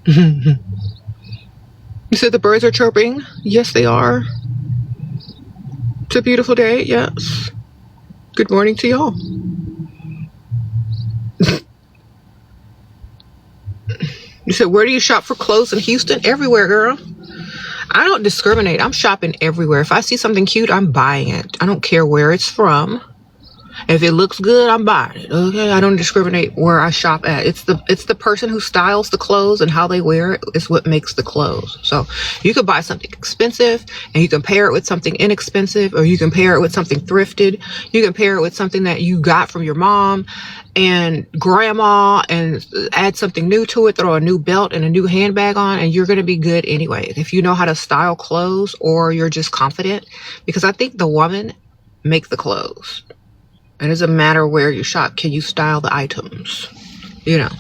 You said the birds are chirping. Yes, they are. It's a beautiful day. Yes. Good morning to y'all. You said, where do you shop for clothes in Houston? Everywhere, girl. I don't discriminate. I'm shopping everywhere. If I see something cute, I'm buying it. I don't care where it's from. If it looks good, I'm buying it. Okay, I don't discriminate where I shop at. It's the person who styles the clothes and how they wear it is what makes the clothes. So you could buy something expensive and you can pair it with something inexpensive, or you can pair it with something thrifted. You can pair it with something that you got from your mom and grandma and add something new to it, throw a new belt and a new handbag on, and you're going to be good anyway. If you know how to style clothes, or you're just confident, because I think the woman make the clothes. It doesn't matter where you shop. Can you style the items? You know.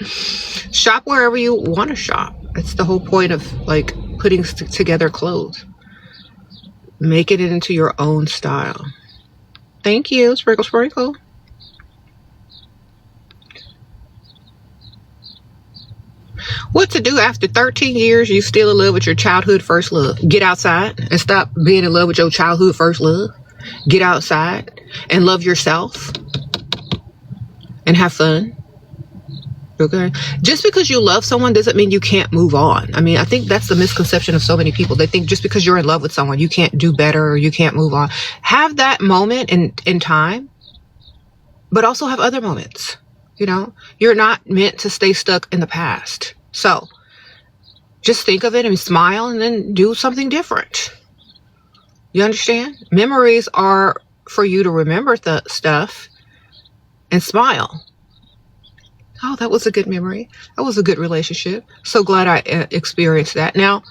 Shop wherever you want to shop. It's the whole point of like putting together clothes. Make it into your own style. Thank you, Sprinkle Sprinkle. What to do after 13 years, you still in love with your childhood first love? Get outside and stop being in love with your childhood first love. Get outside and love yourself and have fun. Okay. Just because you love someone doesn't mean you can't move on. I mean, I think that's the misconception of so many people. They think just because you're in love with someone, you can't do better or you can't move on. Have that moment in time, but also have other moments. You know, you're not meant to stay stuck in the past. So just think of it and smile and then do something different. You understand? Memories are for you to remember the stuff and smile. Oh, that was a good memory. That was a good relationship. So glad I experienced that. Now,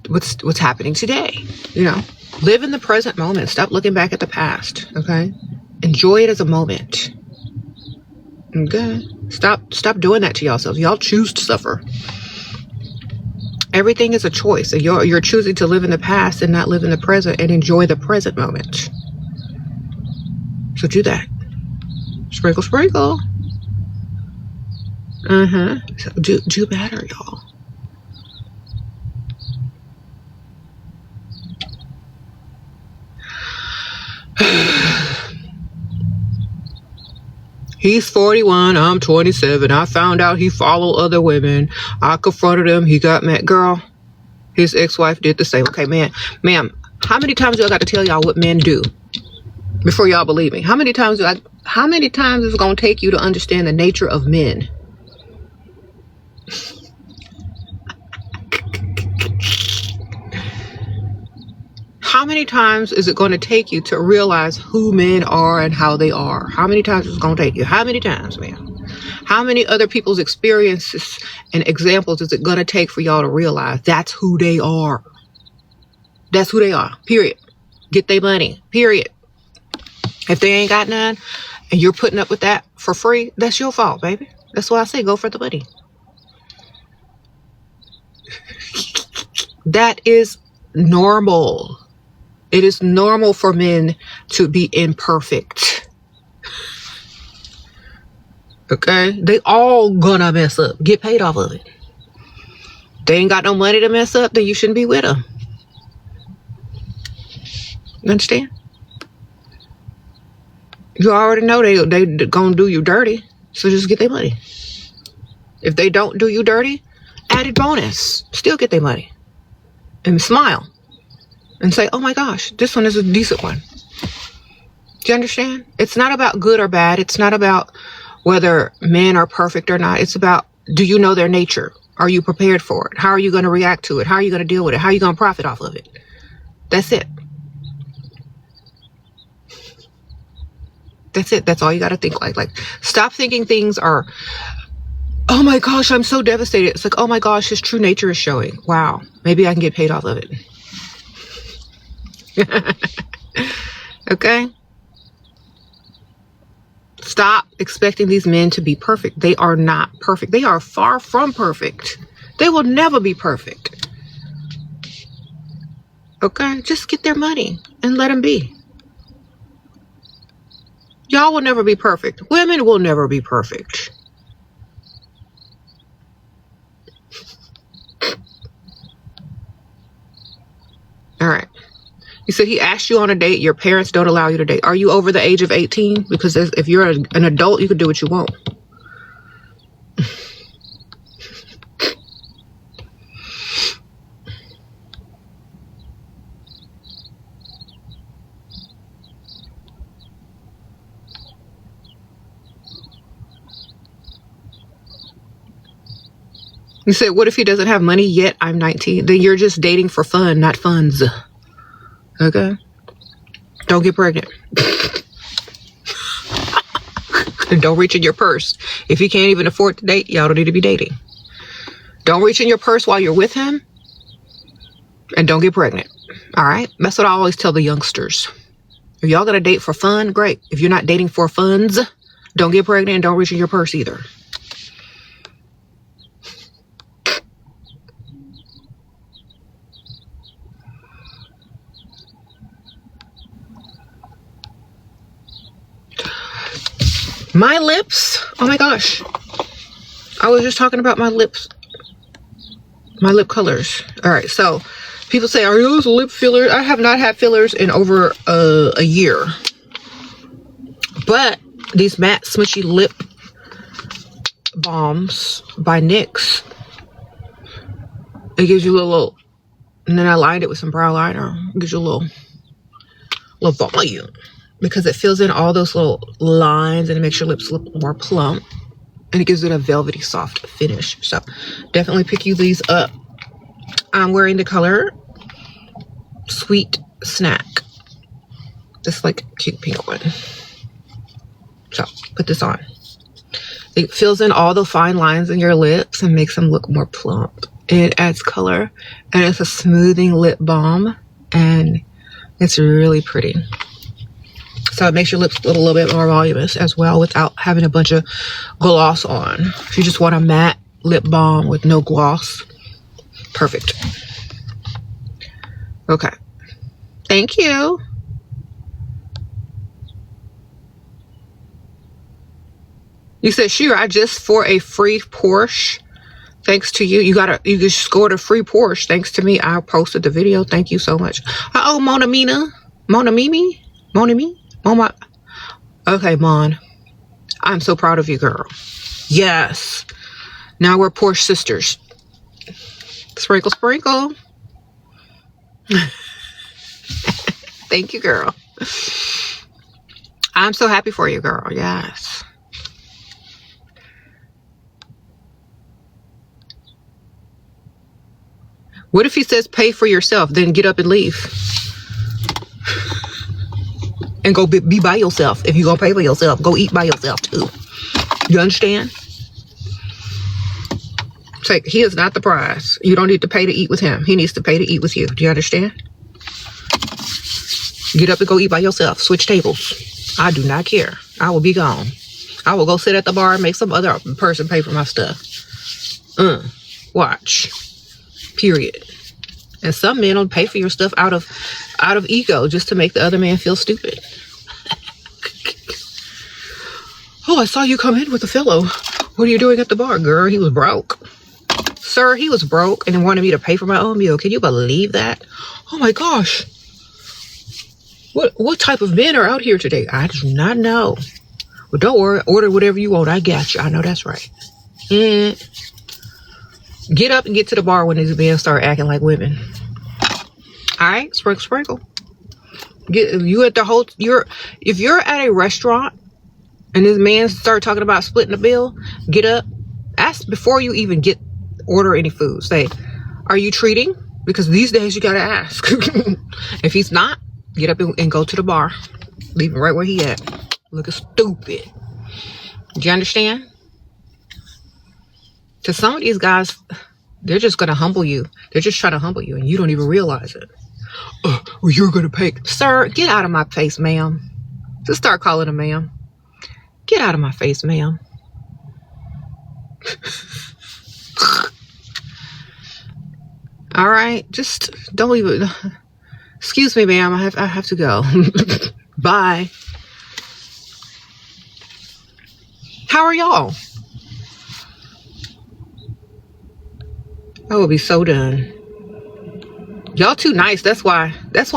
what's happening today? You know, live in the present moment. Stop looking back at the past. Okay? Enjoy it as a moment. Okay? Stop doing that to yourselves. Y'all choose to suffer. Everything is a choice. And you're choosing to live in the past and not live in the present and enjoy the present moment. So do that. Sprinkle, sprinkle. So do better, y'all. He's 41, I'm 27. I found out he followed other women. I confronted him. He got mad. Girl, his ex-wife did the same. Okay, ma'am, how many times do I got to tell y'all what men do before y'all believe me? How many times is it going to take you to understand the nature of men? How many times is it going to take you to realize who men are and how they are? How many times is it going to take you? How many times, man? How many other people's experiences and examples is it going to take for y'all to realize that's who they are? That's who they are, period. Get their money, period. If they ain't got none and you're putting up with that for free, that's your fault, baby. That's why I say go for the money. That is normal. It is normal for men to be imperfect. Okay? They all gonna mess up. Get paid off of it. They ain't got no money to mess up, then you shouldn't be with them. You understand? You already know they gonna do you dirty, so just get their money. If they don't do you dirty, added bonus. Still get their money. And smile. And say, oh my gosh, this one is a decent one. Do you understand? It's not about good or bad. It's not about whether men are perfect or not. It's about, do you know their nature? Are you prepared for it? How are you going to react to it? How are you going to deal with it? How are you going to profit off of it? That's it. That's it. That's all you got to think like. Stop thinking things are, oh my gosh, I'm so devastated. It's like, oh my gosh, his true nature is showing. Wow. Maybe I can get paid off of it. Okay? Stop expecting these men to be perfect. They are not perfect. They are far from perfect. They will never be perfect. Okay? Just get their money and let them be. Y'all will never be perfect. Women will never be perfect. You said he asked you on a date. Your parents don't allow you to date. Are you over the age of 18? Because if you're an adult, you can do what you want. You said, what if he doesn't have money yet? I'm 19. Then you're just dating for fun, not funds. Okay? Don't get pregnant. And don't reach in your purse. If he can't even afford to date, y'all don't need to be dating. Don't reach in your purse while you're with him. And don't get pregnant. All right? That's what I always tell the youngsters. If y'all gonna date for fun, great. If you're not dating for funds, don't get pregnant and don't reach in your purse either. My lips, oh my gosh. I was just talking about my lips, my lip colors. All right, so people say, are those lip fillers? I have not had fillers in over a year. But these matte smushy lip balms by NYX, it gives you a little, and then I lined it with some brow liner. It gives you a little volume. Because it fills in all those little lines and it makes your lips look more plump. And it gives it a velvety soft finish. So definitely pick you these up. I'm wearing the color Sweet Snack. This like cute pink one. So put this on. It fills in all the fine lines in your lips and makes them look more plump. It adds color. And it's a smoothing lip balm. And it's really pretty. So it makes your lips look a little bit more voluminous as well without having a bunch of gloss on. If you just want a matte lip balm with no gloss, perfect. Okay. Thank you. You said, Shera, I just for a free Porsche. Thanks to you. You just scored a free Porsche. Thanks to me. I posted the video. Thank you so much. Oh, Mona Mimi. Oh my, okay, Mon. I'm so proud of you, girl. Yes. Now we're Porsche sisters. Sprinkle, sprinkle. Thank you, girl. I'm so happy for you, girl. Yes. What if he says pay for yourself, then get up and leave? And go be by yourself. If you're going to pay for yourself, go eat by yourself too. You understand? It's like, he is not the prize. You don't need to pay to eat with him. He needs to pay to eat with you. Do you understand? Get up and go eat by yourself. Switch tables. I do not care. I will be gone. I will go sit at the bar and make some other person pay for my stuff. Watch. Period. And some men will pay for your stuff out of ego just to make the other man feel stupid. Oh, I saw you come in with a fellow. What are you doing at the bar, girl? He was broke. Sir, he was broke and wanted me to pay for my own meal. Can you believe that? Oh my gosh. What type of men are out here today? I do not know. Well, don't worry. Order whatever you want. I got you. I know that's right. Get up and get to the bar when these men start acting like women. All right, sprinkle, sprinkle. If you're at a restaurant and this man start talking about splitting the bill, get up, ask before you even order any food. Say, are you treating? Because these days you gotta ask. If he's not, get up and go to the bar. Leave him right where he at. Looking stupid. Do you understand? Because some of these guys, they're just gonna humble you. They're just trying to humble you, and you don't even realize it. Well, you're gonna pay. Sir, get out of my face, ma'am. Just start calling him ma'am. Get out of my face, ma'am. All right, just don't even. Excuse me, ma'am. I have to go. Bye. How are y'all? I will be so done. Y'all too nice. That's why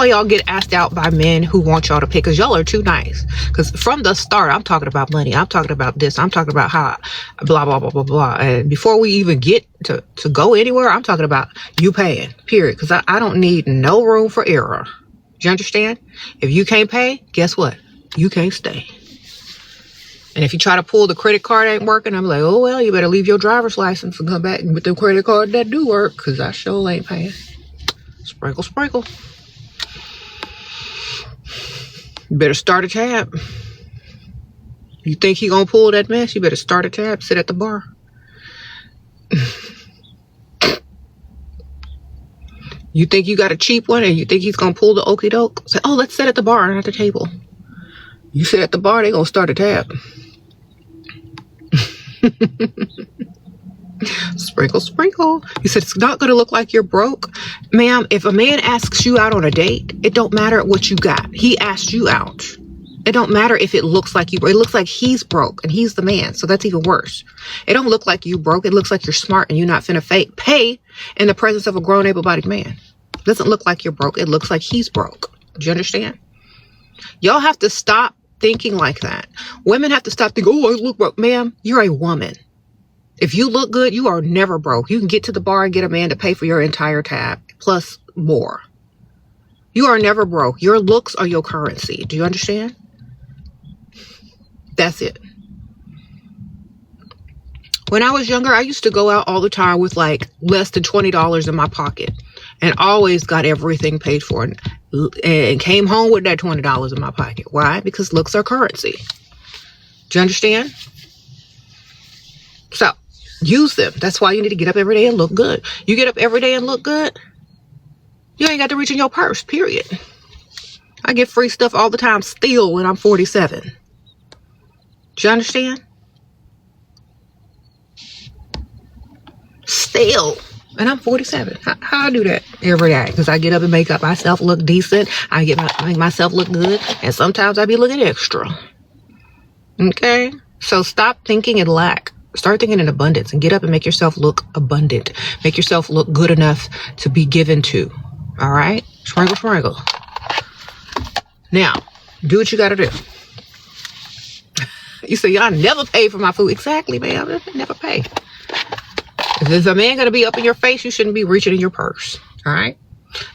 y'all get asked out by men who want y'all to pay, because y'all are too nice. Because from the start, I'm talking about money. I'm talking about this. I'm talking about how blah, blah, blah, blah, blah. And before we even get to go anywhere, I'm talking about you paying, period. Because I don't need no room for error. Do you understand? If you can't pay, guess what? You can't stay. And if you try to pull the credit card ain't working, I'm like, oh, well, you better leave your driver's license and come back with the credit card that do work, because I sure ain't paying. Sprinkle, sprinkle. You better start a tab. You think he gonna pull that mess? You better start a tab, sit at the bar. You think you got a cheap one and you think he's gonna pull the okie doke? Say, oh, let's sit at the bar and at the table. You sit at the bar, they gonna start a tab. Sprinkle, sprinkle. You said it's not going to look like you're broke. Ma'am, if a man asks you out on a date, it don't matter what you got. He asked you out. It don't matter if it looks like you. It looks like he's broke and he's the man. So that's even worse. It don't look like you broke. It looks like you're smart and you're not finna pay in the presence of a grown, able-bodied man. It doesn't look like you're broke. It looks like he's broke. Do you understand? Y'all have to stop thinking like that. Women have to stop thinking, oh, I look broke. Ma'am, you're a woman. If you look good, you are never broke. You can get to the bar and get a man to pay for your entire tab, plus more. You are never broke. Your looks are your currency. Do you understand? That's it. When I was younger, I used to go out all the time with like less than $20 in my pocket and always got everything paid for and came home with that $20 in my pocket. Why? Because looks are currency. Do you understand? So use them. That's why you need to get up every day and look good. You get up every day and look good, you ain't got to reach in your purse, period. I get free stuff all the time still when I'm 47. Do you understand? Still. And I'm 47. How I do that every day? Because I get up and make up myself look decent. I make myself look good. And sometimes I be looking extra. Okay? So stop thinking in lack. Start thinking in abundance and get up and make yourself look abundant. Make yourself look good enough to be given to. All right? Sprinkle, sprinkle. Now, do what you got to do. You say, y'all never pay for my food. Exactly, ma'am. Never pay. If there's a man going to be up in your face, you shouldn't be reaching in your purse. All right?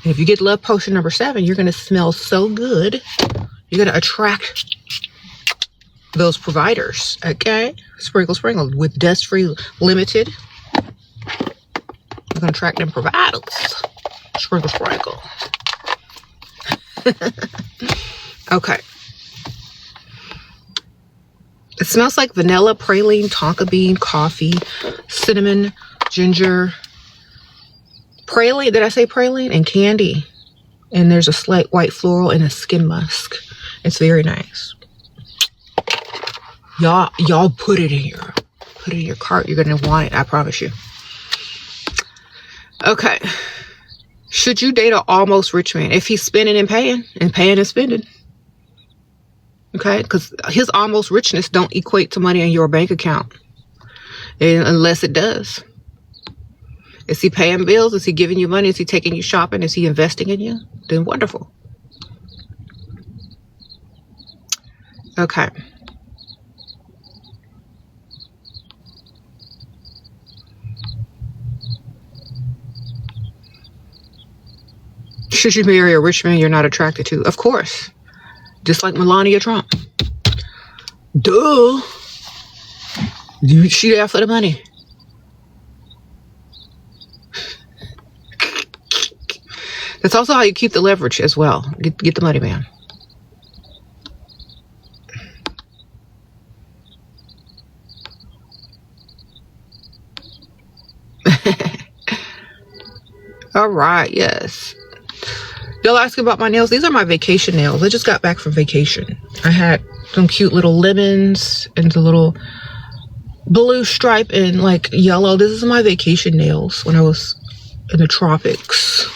And if you get love potion number 7, you're going to smell so good. You're going to attract those providers. Okay? Sprinkle, sprinkle. With Dust Free Limited, you're going to attract them providers. Sprinkle, sprinkle. Okay. It smells like vanilla, praline, tonka bean, coffee, cinnamon, ginger, praline. Did I say praline? And candy. And there's a slight white floral and a skin musk. It's very nice. Y'all put it in your cart. You're gonna want it. I promise you. Okay. Should you date an almost rich man if he's spending and paying and spending? Okay, because his almost richness don't equate to money in your bank account, unless it does. Is he paying bills? Is he giving you money? Is he taking you shopping? Is he investing in you? Then wonderful. Okay. Should you marry a rich man you're not attracted to? Of course. Just like Melania Trump. Duh. She there for the money. That's also how you keep the leverage as well. Get the money, man. All right, yes. Y'all asking about my nails. These are my vacation nails. I just got back from vacation. I had some cute little lemons and the little blue stripe and like yellow. This is my vacation nails when I was in the tropics.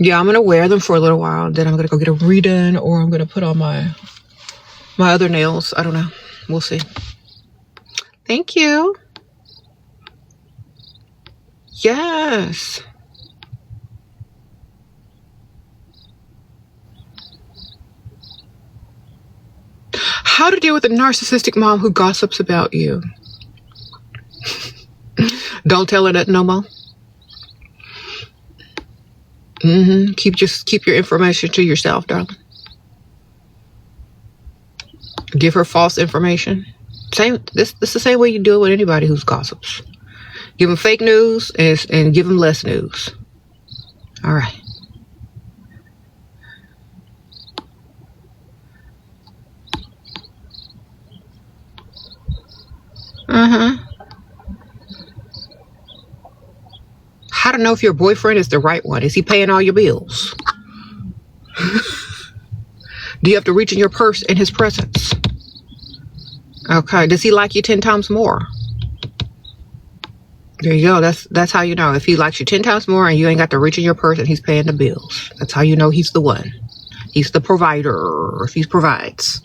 Yeah, I'm gonna wear them for a little while. Then I'm gonna go get them redone, or I'm gonna put on my other nails. I don't know. We'll see. Thank you. Yes. How to deal with a narcissistic mom who gossips about you. Don't tell her that no more. Keep your information to yourself, darling. Give her false information. This the same way you do it with anybody who's gossips. Give them fake news and give them less news. All right. How to know if your boyfriend is the right one? Is he paying all your bills? Do you have to reach in your purse in his presence? Okay. Does he like you 10 times more? There you go. That's how you know. If he likes you 10 times more and you ain't got to reach in your purse and he's paying the bills. That's how you know he's the one. He's the provider if he provides.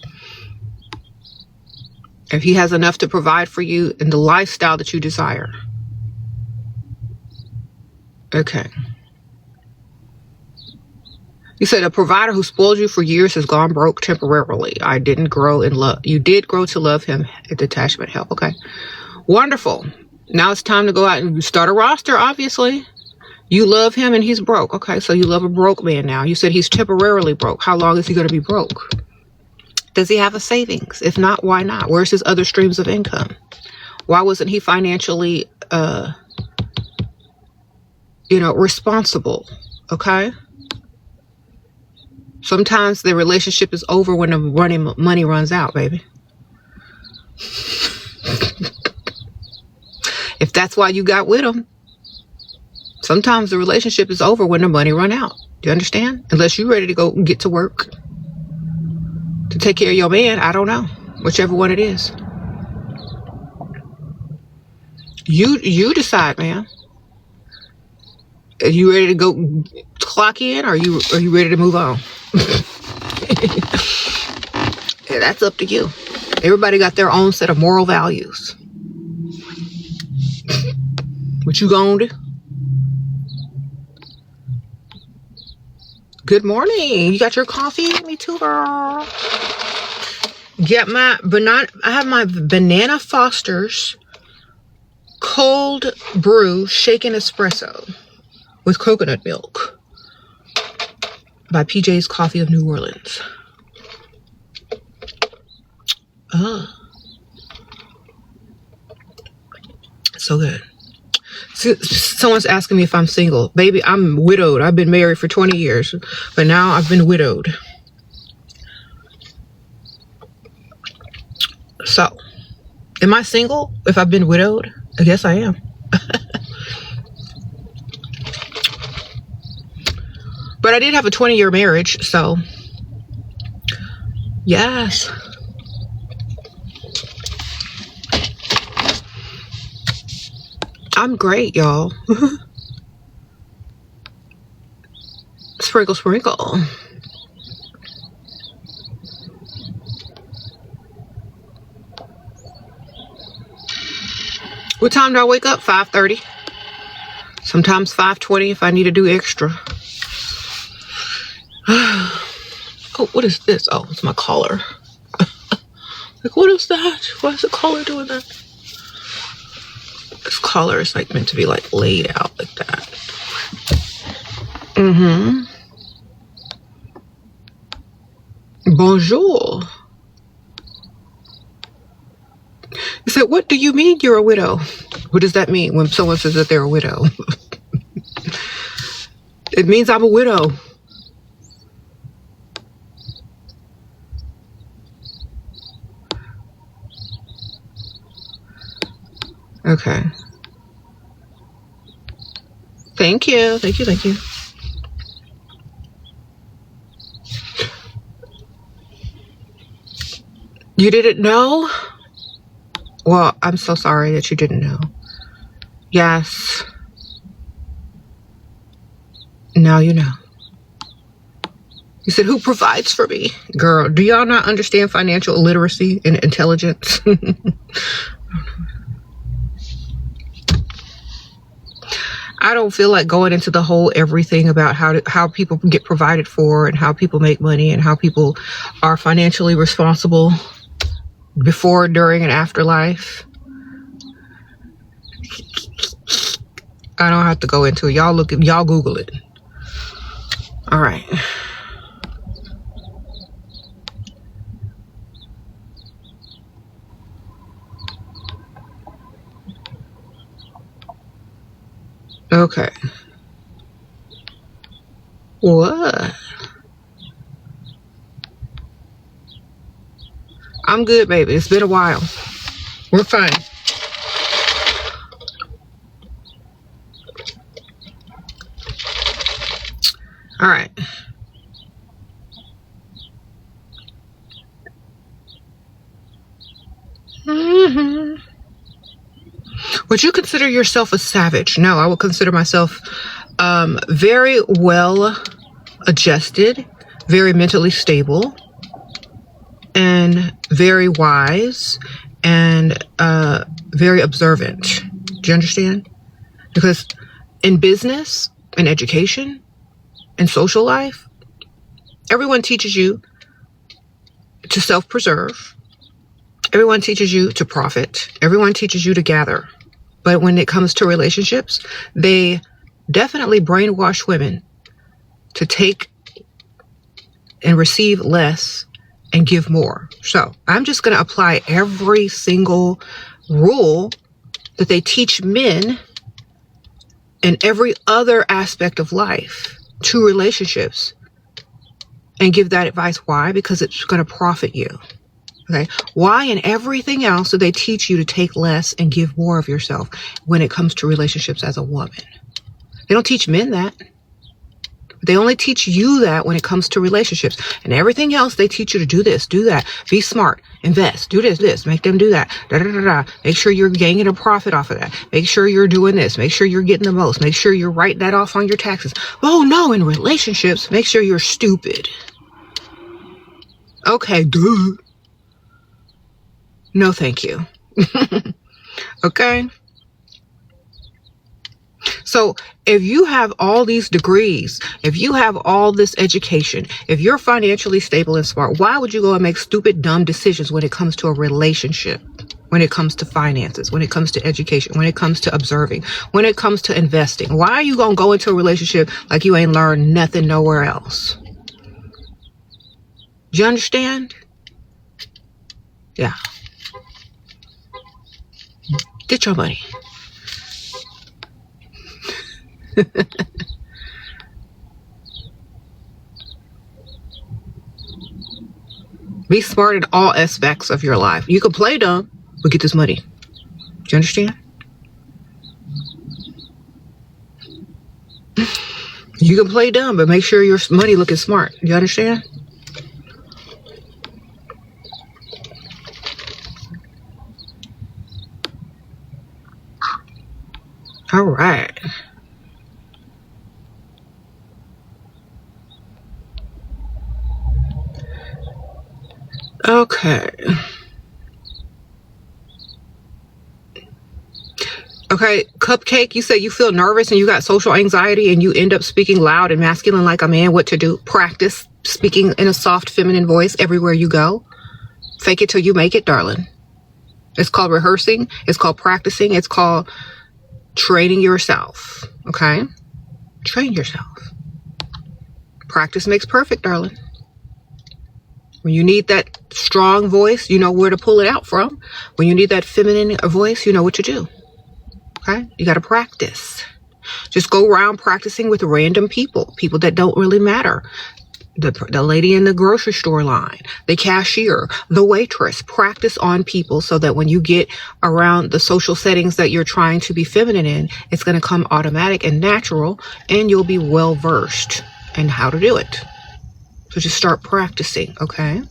If he has enough to provide for you in the lifestyle that you desire. Okay. You said a provider who spoiled you for years has gone broke temporarily. I didn't grow in love. You did grow to love him at detachment help. Okay. Wonderful. Now it's time to go out and start a roster, obviously. You love him and he's broke. Okay, so you love a broke man now. You said he's temporarily broke. How long is he going to be broke? Does he have a savings? If not, why not? Where's his other streams of income? Why wasn't he financially, responsible? Okay. Sometimes the relationship is over when the money runs out, baby. If that's why you got with him, sometimes the relationship is over when the money run out. Do you understand? Unless you're ready to go get to work to take care of your man. I don't know. Whichever one it is. You decide, man. Are you ready to go clock in, or are you ready to move on? Yeah, that's up to you. Everybody got their own set of moral values. What you gonna do? Good morning. You got your coffee? Me too, girl. Get my banana. I have my Banana Foster's cold brew shaken espresso with coconut milk by PJ's Coffee of New Orleans. So good. Someone's asking me if I'm single. Baby, I'm widowed. I've been married for 20 years, but now I've been widowed. So, am I single if I've been widowed? I guess I am. But I did have a 20-year marriage, so yes. I'm great, y'all. Sprinkle, sprinkle. What time do I wake up? 5:30. Sometimes 5:20 if I need to do extra. Oh, what is this? Oh, it's my collar. Like, what is that? Why is the collar doing that? This collar is like meant to be like laid out like that. Bonjour. He said, what do you mean you're a widow? What does that mean when someone says that they're a widow? It means I'm a widow. Okay. Thank you. Thank you. Thank you. You didn't know? Well, I'm so sorry that you didn't know. Yes. Now you know. You said, who provides for me? Girl, do y'all not understand financial literacy and intelligence? I don't feel like going into the whole everything about how people get provided for and how people make money and how people are financially responsible before, during, and after life. I don't have to go into it. Y'all Google it. All right. Okay. What? I'm good, baby. It's been a while. We're fine. All right. Would you consider yourself a savage? No, I would consider myself very well adjusted, very mentally stable, and very wise, and very observant. Do you understand? Because in business, in education, in social life, everyone teaches you to self-preserve. Everyone teaches you to profit. Everyone teaches you to gather. But when it comes to relationships, they definitely brainwash women to take and receive less and give more. So I'm just going to apply every single rule that they teach men in every other aspect of life to relationships and give that advice. Why? Because it's going to profit you. Okay. Why in everything else do they teach you to take less and give more of yourself when it comes to relationships as a woman? They don't teach men that. They only teach you that when it comes to relationships. And everything else, they teach you to do this, do that, be smart, invest, do this, make them do that, Make sure you're gaining a profit off of that. Make sure you're doing this. Make sure you're getting the most. Make sure you're writing that off on your taxes. Oh no, in relationships, make sure you're stupid. Okay, duh. No, thank you. Okay. So if you have all these degrees, if you have all this education, if you're financially stable and smart, why would you go and make stupid, dumb decisions when it comes to a relationship, when it comes to finances, when it comes to education, when it comes to observing, when it comes to investing? Why are you going to go into a relationship like you ain't learned nothing nowhere else? Do you understand? Yeah. Get your money. Be smart in all aspects of your life. You can play dumb, but get this money. Do you understand? You can play dumb, but make sure your money looking smart. You understand? All right. Okay. Okay, Cupcake, you said you feel nervous and you got social anxiety and you end up speaking loud and masculine like a man. What to do? Practice speaking in a soft feminine voice everywhere you go. Fake it till you make it, darling. It's called rehearsing. It's called practicing. It's called training yourself. Okay? Train yourself. Practice makes perfect, darling. When you need that strong voice, you know where to pull it out from. When you need that feminine voice, you know what to do. Okay? You got to practice. Just go around practicing with random people that don't really matter. The lady in the grocery store line, the cashier, the waitress. Practice on people so that when you get around the social settings that you're trying to be feminine in, it's going to come automatic and natural, and you'll be well versed in how to do it. So just start practicing, okay?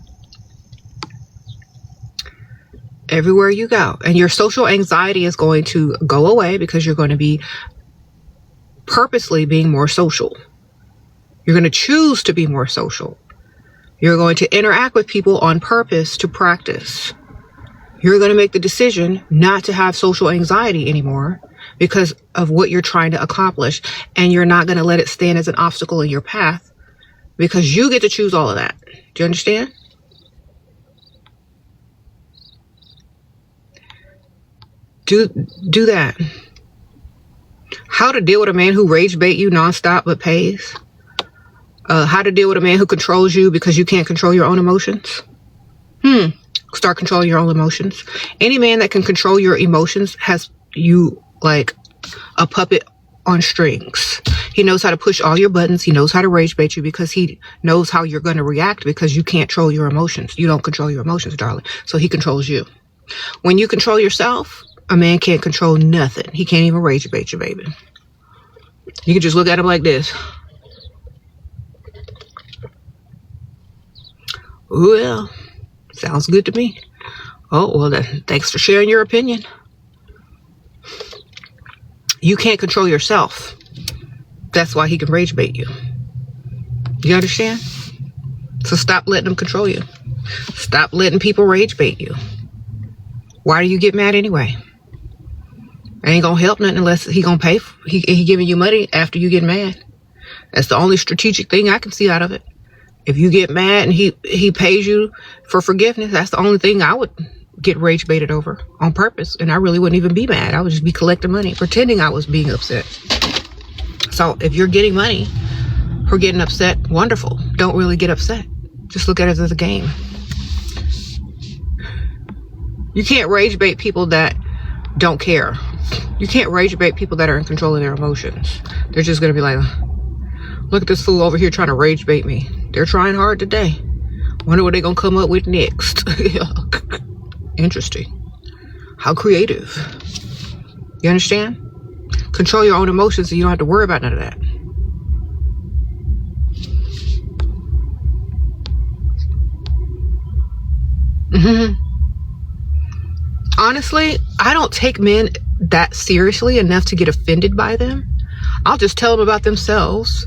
Everywhere you go. And your social anxiety is going to go away because you're going to be purposely being more social. You're going to choose to be more social. You're going to interact with people on purpose to practice. You're going to make the decision not to have social anxiety anymore because of what you're trying to accomplish. And you're not going to let it stand as an obstacle in your path because you get to choose all of that. Do you understand? Do that. How to deal with a man who rage bait you nonstop but pays. How to deal with a man who controls you because you can't control your own emotions. Start controlling your own emotions. Any man that can control your emotions has you like a puppet on strings. He knows how to push all your buttons. He knows how to rage bait you because he knows how you're going to react because you can't control your emotions. You don't control your emotions, darling. So he controls you. When you control yourself, a man can't control nothing. He can't even rage bait you, baby. You can just look at him like this. Well, sounds good to me. Oh, well, thanks for sharing your opinion. You can't control yourself. That's why he can rage bait you. You understand? So stop letting him control you. Stop letting people rage bait you. Why do you get mad anyway? Ain't gonna help nothing unless he gonna pay. He giving you money after you get mad. That's the only strategic thing I can see out of it. If you get mad and he pays you for forgiveness, that's the only thing I would get rage baited over on purpose. And I really wouldn't even be mad. I would just be collecting money, pretending I was being upset. So if you're getting money for getting upset, wonderful. Don't really get upset. Just look at it as a game. You can't rage bait people that don't care. You can't rage bait people that are in control of their emotions. They're just going to be like, look at this fool over here trying to rage bait me. They're trying hard today. Wonder what they're going to come up with next. Interesting. How creative. You understand? Control your own emotions so you don't have to worry about none of that. Honestly, I don't take men that seriously enough to get offended by them. I'll just tell them about themselves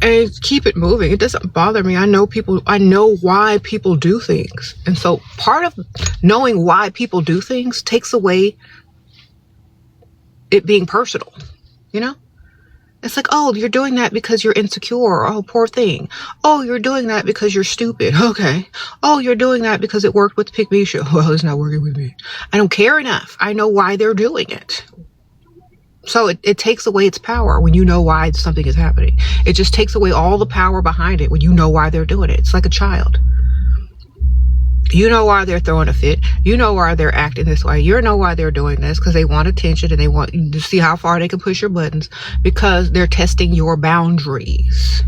and keep it moving. It doesn't bother me. I know why people do things. And so part of knowing why people do things takes away it being personal, you know? It's like, oh, you're doing that because you're insecure. Oh, poor thing. Oh, you're doing that because you're stupid. Okay. Oh, you're doing that because it worked with the Pick Me show. Well, it's not working with me. I don't care enough. I know why they're doing it. So it takes away its power when you know why something is happening. It just takes away all the power behind it when you know why they're doing it. It's like a child. You know why they're throwing a fit. You know why they're acting this way. You know why they're doing this because they want attention and they want you to see how far they can push your buttons because they're testing your boundaries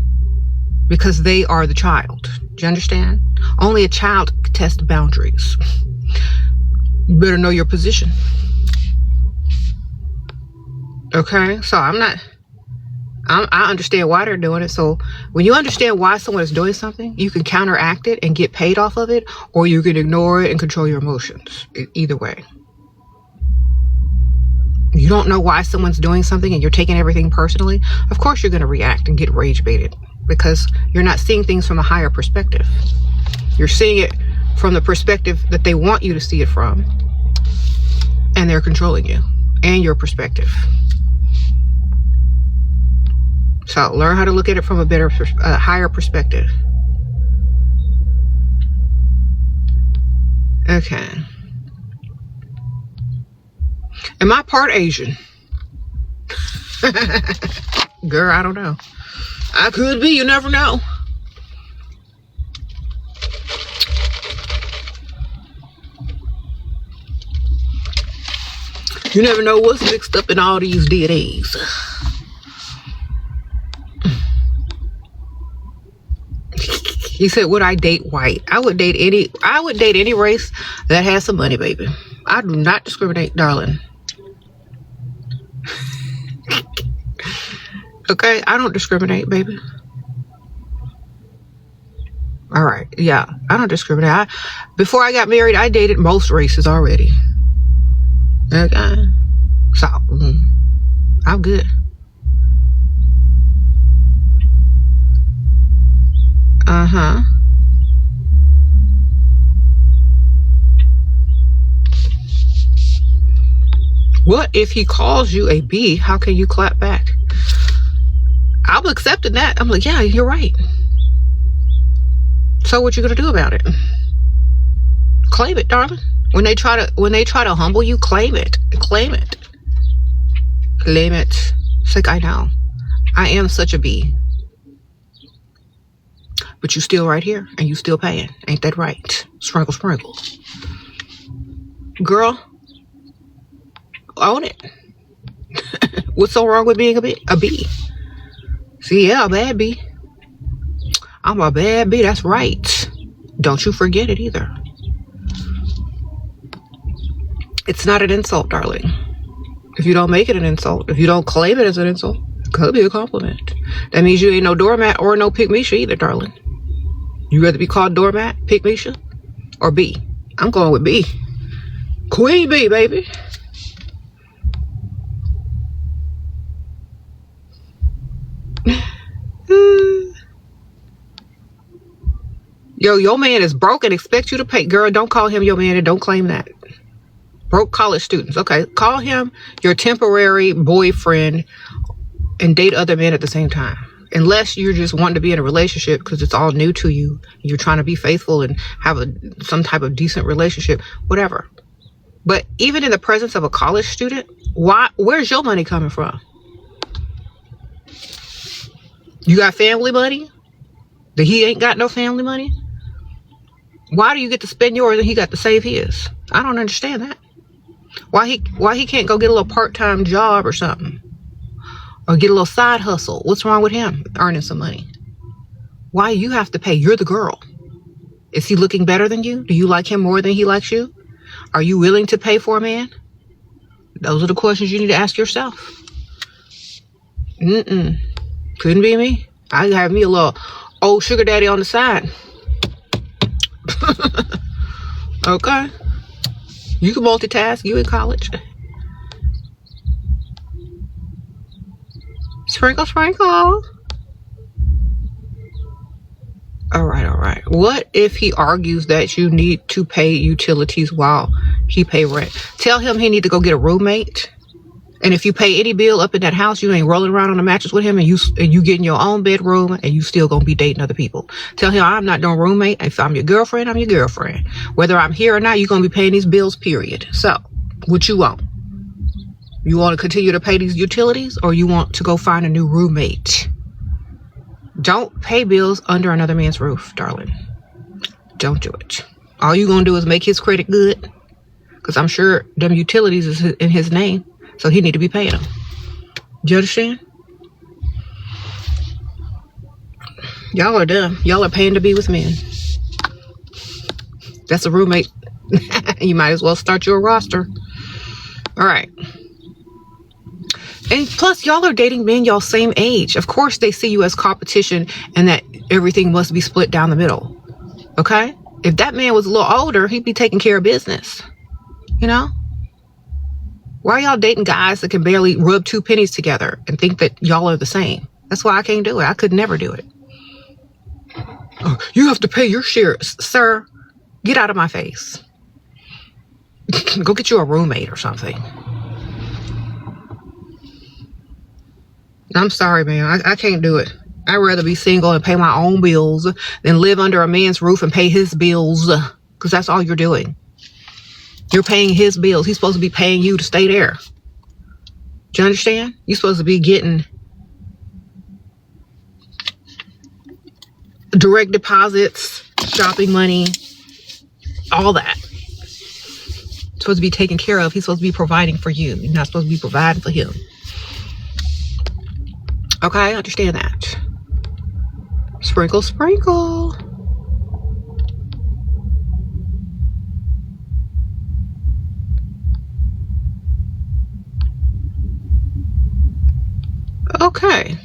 because they are the child. Do you understand? Only a child can test boundaries. You better know your position. Okay, so I understand why they're doing it. So when you understand why someone is doing something, you can counteract it and get paid off of it, or you can ignore it and control your emotions. Either way. You don't know why someone's doing something and you're taking everything personally. Of course you're going to react and get rage baited because you're not seeing things from a higher perspective. You're seeing it from the perspective that they want you to see it from, and they're controlling you and your perspective. So learn how to look at it from a higher perspective. Okay. Am I part Asian? Girl, I don't know. I could be, you never know. You never know what's mixed up in all these DNAs. He said, would I date white? I would date any race that has some money, baby. I do not discriminate, darling. Okay, I don't discriminate, baby. All right, yeah, I don't discriminate. Before I got married, I dated most races already. Okay, so I'm good. Uh-huh. What if he calls you a B? How can you clap back? I'm accepting that. I'm like, yeah, you're right. So what you gonna do about it? Claim it, darling. When they try to humble you, claim it. Claim it. Claim it. It's like, I know. I am such a B. But you still right here and you still paying. Ain't that right? Sprinkle, sprinkle. Girl, own it. What's so wrong with being a B? See, yeah, a bad B. I'm a bad B. That's right. Don't you forget it either. It's not an insult, darling. If you don't make it an insult, if you don't claim it as an insult, it could be a compliment. That means you ain't no doormat or no pick-me-sha either, darling. You rather be called doormat, pick-me-sha, or B? I'm going with B. Queen B, baby. Yo, your man is broke and expect you to pay. Girl, don't call him your man and don't claim that. Broke college students. Okay, call him your temporary boyfriend and date other men at the same time. Unless you're just wanting to be in a relationship because it's all new to you. You're trying to be faithful and have some type of decent relationship, whatever. But even in the presence of a college student, where's your money coming from? You got family money? That he ain't got no family money? Why do you get to spend yours and he got to save his? I don't understand that. Why he can't go get a little part-time job or something? Or get a little side hustle? What's wrong with him earning some money? Why you have to pay? You're the girl. Is he looking better than you? Do you like him more than he likes you? Are you willing to pay for a man? Those are the questions you need to ask yourself. Couldn't be me. I have me a little old sugar daddy on the side. Okay. You can multitask. You in college. Sprinkle, sprinkle. All right. What if he argues that you need to pay utilities while he pay rent? Tell him he need to go get a roommate. And if you pay any bill up in that house, you ain't rolling around on the mattress with him, and you get in your own bedroom, and you still gonna be dating other people. Tell him I'm not no roommate. If I'm your girlfriend, I'm your girlfriend. Whether I'm here or not, you're gonna be paying these bills, period. So, what you want? You want to continue to pay these utilities, or you want to go find a new roommate? Don't pay bills under another man's roof, darling. Don't do it. All you gonna do is make his credit good, because I'm sure them utilities is in his name. So he need to be paying them. Do you understand? Y'all are dumb. Y'all are paying to be with men. That's a roommate. You might as well start your roster. All right. And plus, y'all are dating men y'all same age. Of course, they see you as competition and that everything must be split down the middle. Okay? If that man was a little older, he'd be taking care of business. You know? Why are y'all dating guys that can barely rub two pennies together and think that y'all are the same? That's why I can't do it. I could never do it. Oh, you have to pay your share. Sir, get out of my face. Go get you a roommate or something. I'm sorry, man. I can't do it. I'd rather be single and pay my own bills than live under a man's roof and pay his bills. Because that's all you're doing. You're paying his bills. He's supposed to be paying you to stay there. Do you understand? You're supposed to be getting direct deposits, shopping money, all that. It's supposed to be taken care of. He's supposed to be providing for you. You're not supposed to be providing for him. Okay, I understand that. Sprinkle, sprinkle. Okay.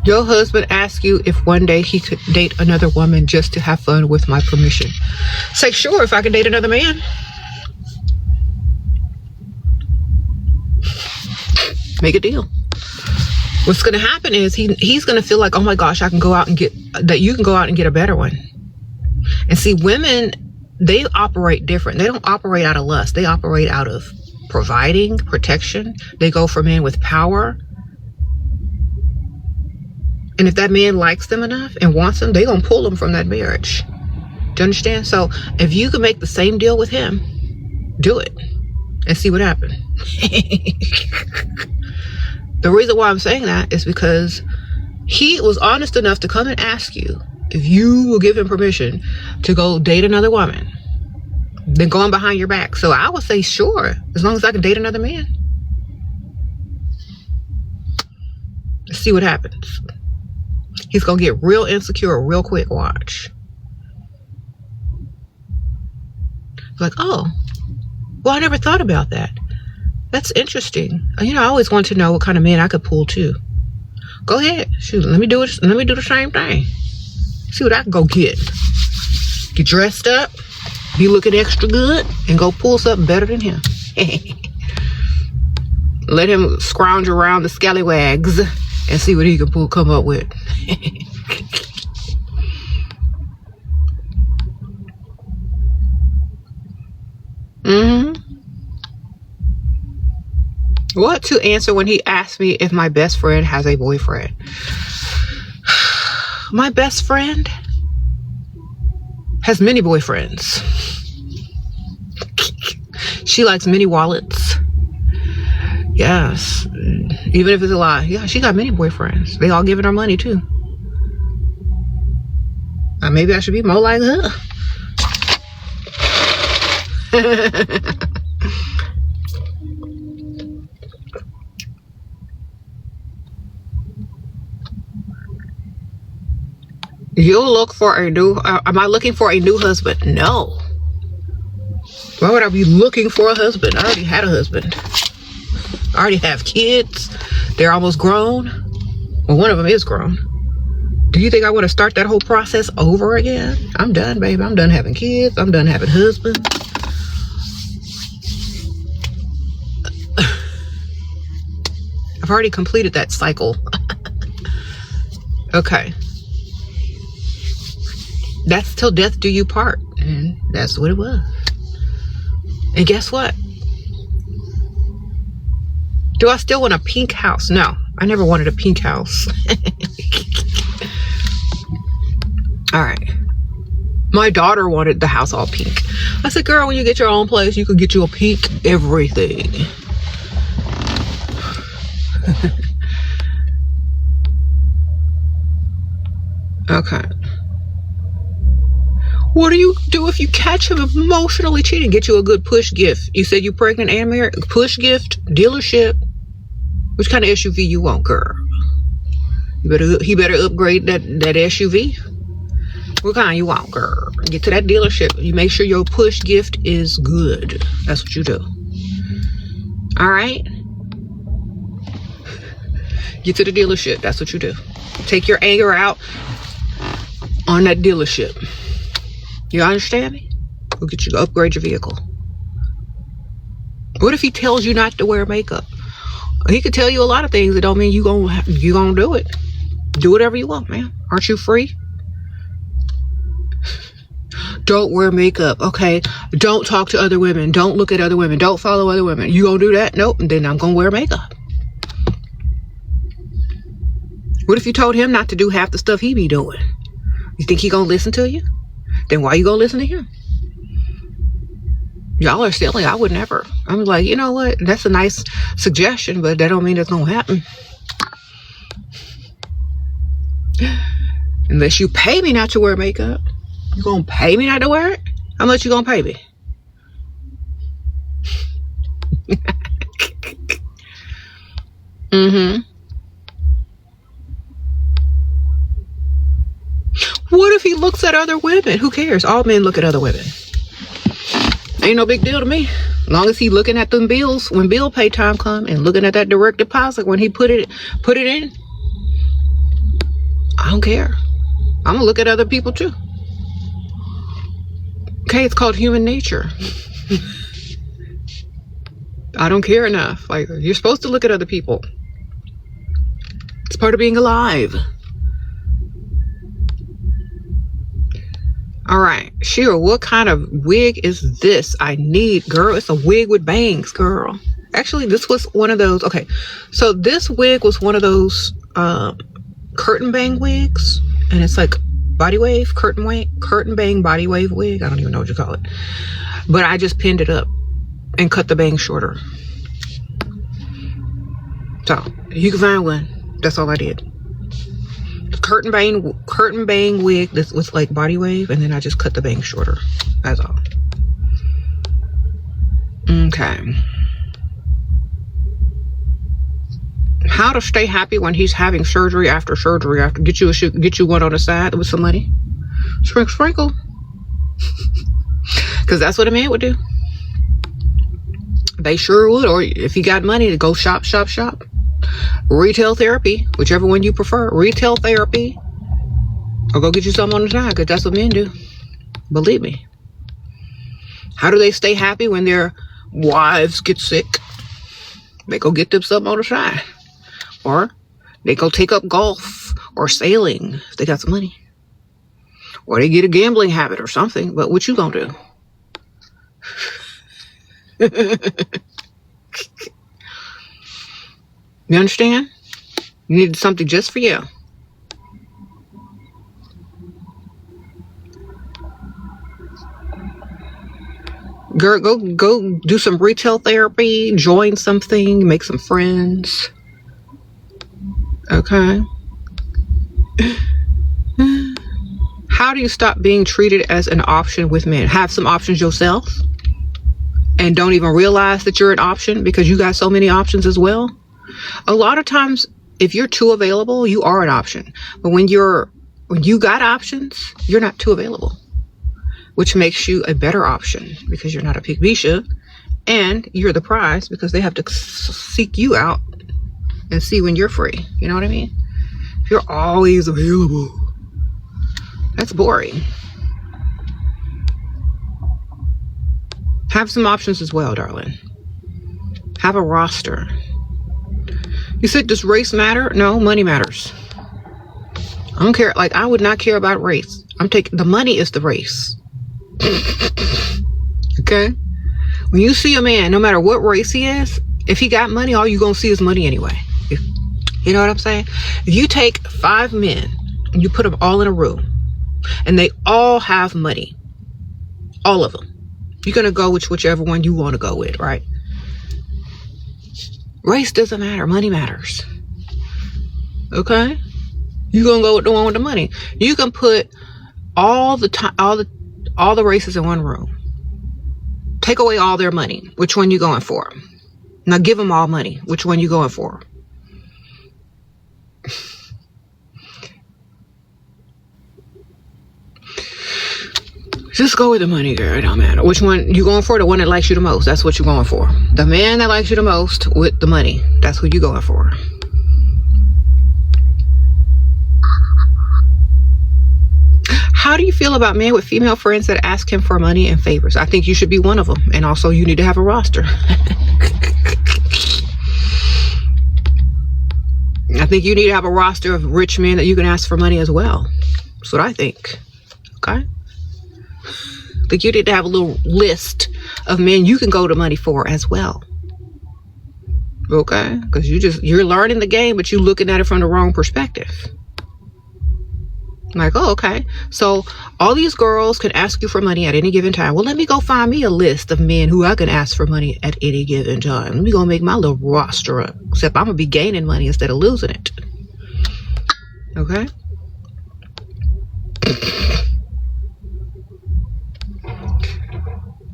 Your husband asked you if one day he could date another woman just to have fun with my permission. Say, sure, if I can date another man. Make a deal. What's going to happen is he's going to feel like, oh my gosh, I can go out and get that. You can go out and get a better one. And see, women they operate different. They don't operate out of lust. They operate out of providing, protection. They go for men with power. And if that man likes them enough and wants them, they're going to pull them from that marriage. Do you understand? So if you can make the same deal with him, do it and see what happens. The reason why I'm saying that is because he was honest enough to come and ask you if you will give him permission to go date another woman, then going behind your back. So I would say, sure, as long as I can date another man. Let's see what happens. He's going to get real insecure real quick. Watch. Like, oh, well, I never thought about that. That's interesting. You know, I always want to know what kind of man I could pull too. Go ahead. Shoot, let me do it. Let me do the same thing. See what I can go get. Get dressed up, be looking extra good, and go pull something better than him. Let him scrounge around the scallywags and see what he can come up with. What to answer when he asked me if my best friend has a boyfriend? My best friend has many boyfriends. She likes mini wallets. Yes. Even if it's a lie. Yeah, she got many boyfriends. They all giving her money too. Maybe I should be more like her. You'll look for a new, am I looking for a new husband? No. Why would I be looking for a husband? I already had a husband. I already have kids. They're almost grown. Well, one of them is grown. Do you think I want to start that whole process over again? I'm done, baby. I'm done having kids. I'm done having husbands. I've already completed that cycle. Okay. That's till death do you part. And that's what it was. And guess what? Do I still want a pink house? No, I never wanted a pink house. All right. My daughter wanted the house all pink. I said, girl, when you get your own place, you could get you a pink everything. Okay. What do you do if you catch him emotionally cheating? Get you a good push gift. You said you're pregnant and married. Push gift, dealership. Which kind of SUV you want, girl? He better upgrade that SUV. What kind you want, girl? Get to that dealership. You make sure your push gift is good. That's what you do. All right? Get to the dealership. That's what you do. Take your anger out on that dealership. You understand me? Go get you, upgrade your vehicle. What if he tells you not to wear makeup? He could tell you a lot of things that don't mean you gonna do it. Do whatever you want, man. Aren't you free? Don't wear makeup, okay? Don't talk to other women. Don't look at other women. Don't follow other women. You gonna do that? Nope. Then I'm gonna wear makeup. What if you told him not to do half the stuff he be doing? You think he gonna listen to you? Then why you gonna listen to him? Y'all are silly. I would never. I'm like, you know what? That's a nice suggestion, but that don't mean it's gonna happen. Unless you pay me not to wear makeup. You gonna pay me not to wear it? How much you gonna pay me? What if he looks at other women? Who cares? All men look at other women. Ain't no big deal to me. As long as he looking at them bills when bill pay time come and looking at that direct deposit when he put it in. I don't care. I'm gonna look at other people too. Okay, it's called human nature. I don't care enough. Like, you're supposed to look at other people. It's part of being alive. All right. Shera, what kind of wig is this? I need, girl. It's a wig with bangs, girl. Actually, this was one of those. Okay, so this wig was one of those curtain bang wigs, and it's like body wave, curtain bang body wave wig. I don't even know what you call it, but I just pinned it up and cut the bang shorter. So you can find one. That's all I did. Curtain bang wig. This was like body wave, and then I just cut the bang shorter. That's all. Okay. How to stay happy when he's having surgery after surgery? After get you one on the side with some money. Sprinkle. Because that's what a man would do. They sure would. Or if you got money, to go shop. Retail therapy, whichever one you prefer. Retail therapy, or go get you something on the side, because that's what men do. Believe me. How do they stay happy when their wives get sick? They go get them something on the side, or they go take up golf or sailing if they got some money, or they get a gambling habit or something. But what you gonna do? You understand? You need something just for you. Girl, go do some retail therapy, join something, make some friends. Okay. How do you stop being treated as an option with men? Have some options yourself and don't even realize that you're an option because you got so many options as well. A lot of times, if you're too available, you are an option. But when you got options, you're not too available, which makes you a better option because you're not a pig bisha, and you're the prize because they have to seek you out and see when you're free. You know what I mean? If you're always available, that's boring. Have some options as well, darling. Have a roster. You said, does race matter? No, money matters. I don't care. Like, I would not care about race. The money is the race. Okay? When you see a man, no matter what race he is, if he got money, all you're going to see is money anyway. You know what I'm saying? If you take 5 men and you put them all in a room and they all have money, all of them, you're going to go with whichever one you want to go with, right? Race doesn't matter. Money matters. Okay? You're going to go with the one with the money. You can put all the races in one room. Take away all their money. Which one you going for? Now give them all money. Which one you going for? Just go with the money, girl. It don't matter. Which one you going for? The one that likes you the most. That's what you're going for. The man that likes you the most with the money. That's who you going for. How do you feel about men with female friends that ask him for money and favors? I think you should be one of them. And also you need to have a roster. I think you need to have a roster of rich men that you can ask for money as well. That's what I think. Okay? I think you need to have a little list of men you can go to money for as well. Okay? Because you're learning the game, but you're looking at it from the wrong perspective. Like, oh, okay. So all these girls can ask you for money at any given time. Well, let me go find me a list of men who I can ask for money at any given time. Let me go make my little roster up. Except I'm going to be gaining money instead of losing it. Okay?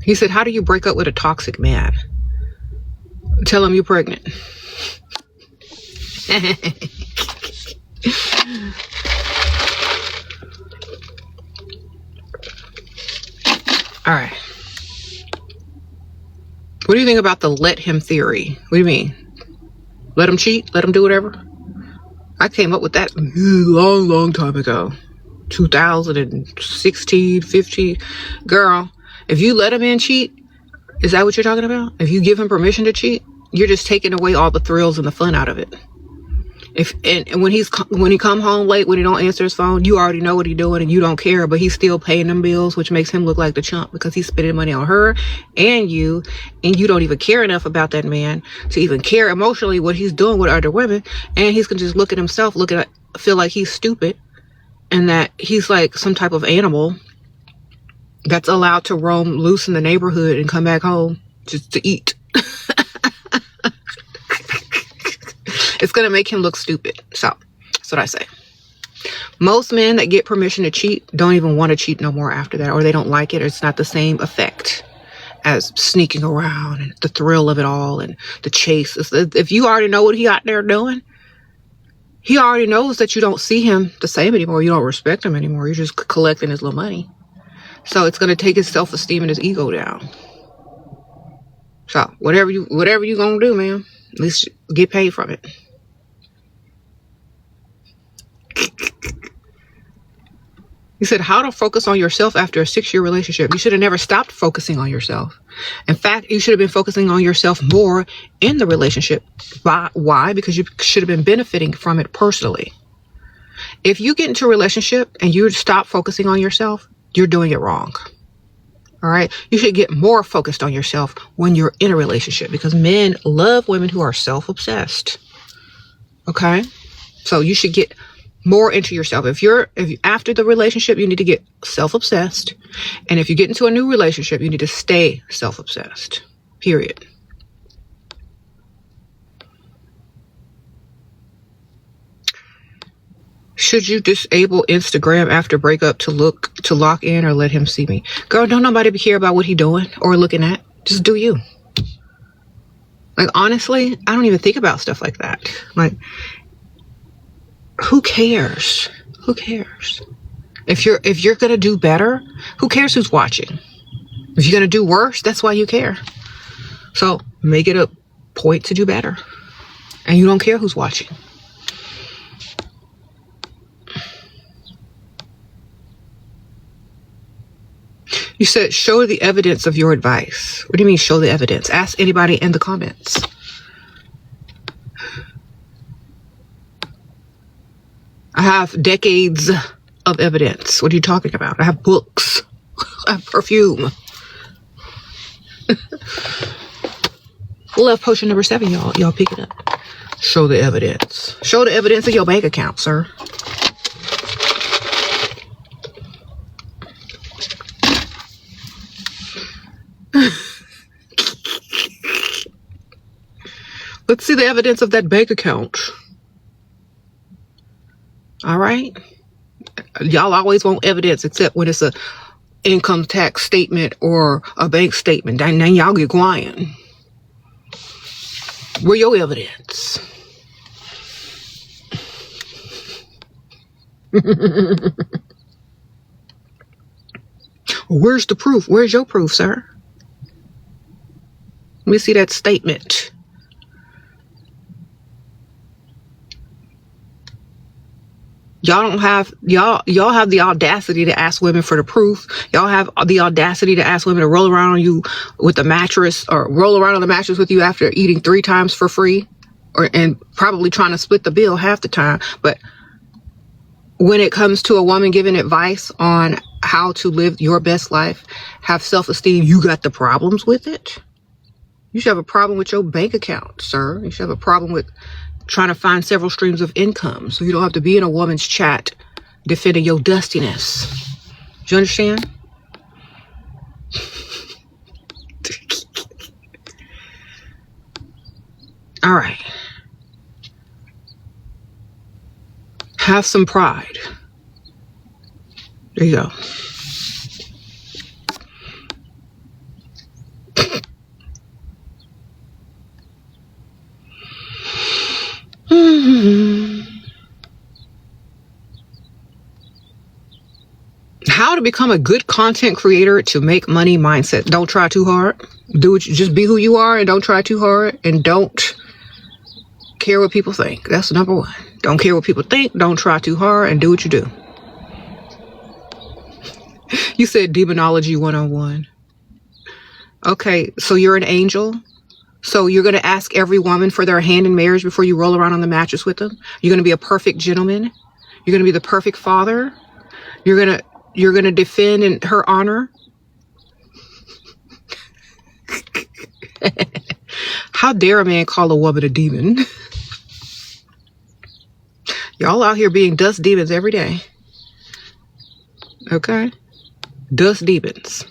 He said, how do you break up with a toxic man? Tell him you're pregnant. All right. What do you think about the let him theory? What do you mean? Let him cheat? Let him do whatever? I came up with that a long time ago. 2016, 15. Girl, if you let him in cheat, is that what you're talking about? If you give him permission to cheat, you're just taking away all the thrills and the fun out of it. And when he come home late, when he don't answer his phone, you already know what he's doing and you don't care, but he's still paying them bills, which makes him look like the chump because he's spending money on her and you don't even care enough about that man to even care emotionally what he's doing with other women. And he's gonna just look at himself, feel like he's stupid and that he's like some type of animal that's allowed to roam loose in the neighborhood and come back home just to eat. It's going to make him look stupid. So that's what I say. Most men that get permission to cheat don't even want to cheat no more after that, or they don't like it, or it's not the same effect as sneaking around and the thrill of it all and the chase. If you already know what he out there doing, he already knows that you don't see him the same anymore. You don't respect him anymore. You're just collecting his little money. So it's going to take his self-esteem and his ego down. So whatever you going to do, man, at least get paid from it. He said, how to focus on yourself after a 6-year relationship. You should have never stopped focusing on yourself. In fact, you should have been focusing on yourself more in the relationship. Why? Because you should have been benefiting from it personally. If you get into a relationship and you stop focusing on yourself, you're doing it wrong. All right. You should get more focused on yourself when you're in a relationship because men love women who are self-obsessed. Okay. So you should get more into yourself. If you after the relationship, you need to get self-obsessed. And if you get into a new relationship, you need to stay self-obsessed. Period. Should you disable Instagram after breakup to lock in or let him see me? Girl, don't nobody care about what he doing or looking at. Just do you. Like, honestly, I don't even think about stuff like that. Like, who cares? Who cares? If you're gonna do better, who cares who's watching? If you're gonna do worse, that's why you care. So make it a point to do better. And you don't care who's watching. You said, show the evidence of your advice. What do you mean, show the evidence? Ask anybody in the comments. I have decades of evidence. What are you talking about? I have books. I have perfume. Love potion number 7, y'all. Y'all pick it up. Show the evidence. Show the evidence of your bank account, sir. Let's see the evidence of that bank account. All right. Y'all always want evidence except when it's a income tax statement or a bank statement. Then y'all get quiet. Where your evidence? Where's the proof? Where's your proof, sir? Let me see that statement. Y'all have the audacity to ask women for the proof. Y'all have the audacity to ask women to roll around on you with a mattress or roll around on the mattress with you after eating 3 times for free and probably trying to split the bill half the time. But when it comes to a woman giving advice on how to live your best life, have self-esteem, you got the problems with it. You should have a problem with your bank account, sir. You should have a problem with trying to find several streams of income so you don't have to be in a woman's chat defending your dustiness. Do you understand? All right. Have some pride. There you go. How to become a good content creator to make money mindset. Don't try too hard. Just be who you are and don't try too hard and don't care what people think. That's number 1. Don't care what people think. Don't try too hard and do what you do. You said demonology 101. Okay, so you're an angel. So you're going to ask every woman for their hand in marriage before you roll around on the mattress with them? You're going to be a perfect gentleman? You're going to be the perfect father? You're going to defend in her honor? How dare a man call a woman a demon? Y'all out here being dust demons every day. Okay? Dust demons.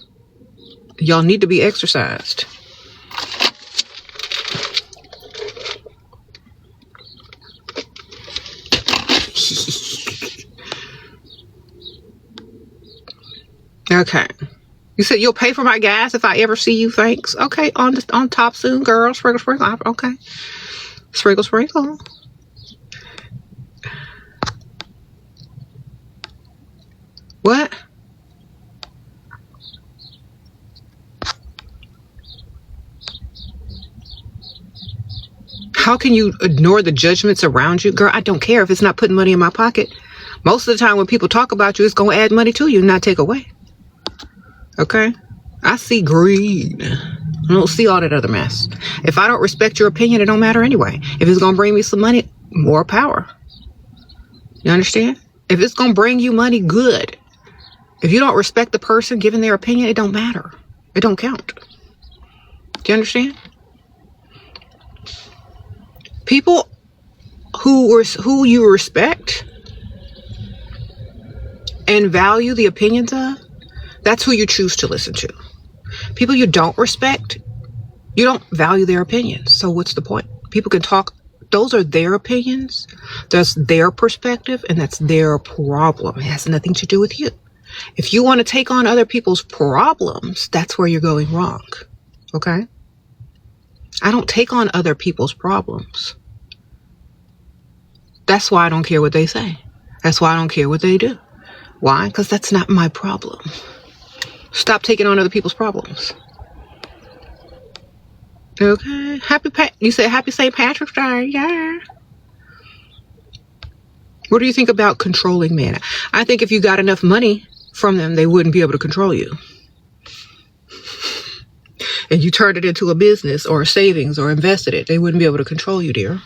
Y'all need to be exercised. Okay. You said you'll pay for my gas if I ever see you, thanks. Okay, on top soon, girl. Sprinkle, sprinkle. Okay. Sprinkle, sprinkle. What? How can you ignore the judgments around you? Girl, I don't care if it's not putting money in my pocket. Most of the time when people talk about you, it's going to add money to you, not take away. Okay? I see greed. I don't see all that other mess. If I don't respect your opinion, it don't matter anyway. If it's going to bring me some money, more power. You understand? If it's going to bring you money, good. If you don't respect the person giving their opinion, it don't matter. It don't count. Do you understand? People who you respect and value the opinions of, that's who you choose to listen to. People you don't respect, you don't value their opinions. So what's the point? People can talk. Those are their opinions. That's their perspective, and that's their problem. It has nothing to do with you. If you want to take on other people's problems, that's where you're going wrong. Okay? I don't take on other people's problems. That's why I don't care what they say. That's why I don't care what they do. Why? Because that's not my problem. Stop taking on other people's problems. Okay. You said happy St. Patrick's Day. Yeah. What do you think about controlling men? I think if you got enough money from them, they wouldn't be able to control you. And you turned it into a business or a savings or invested it, they wouldn't be able to control you, dear.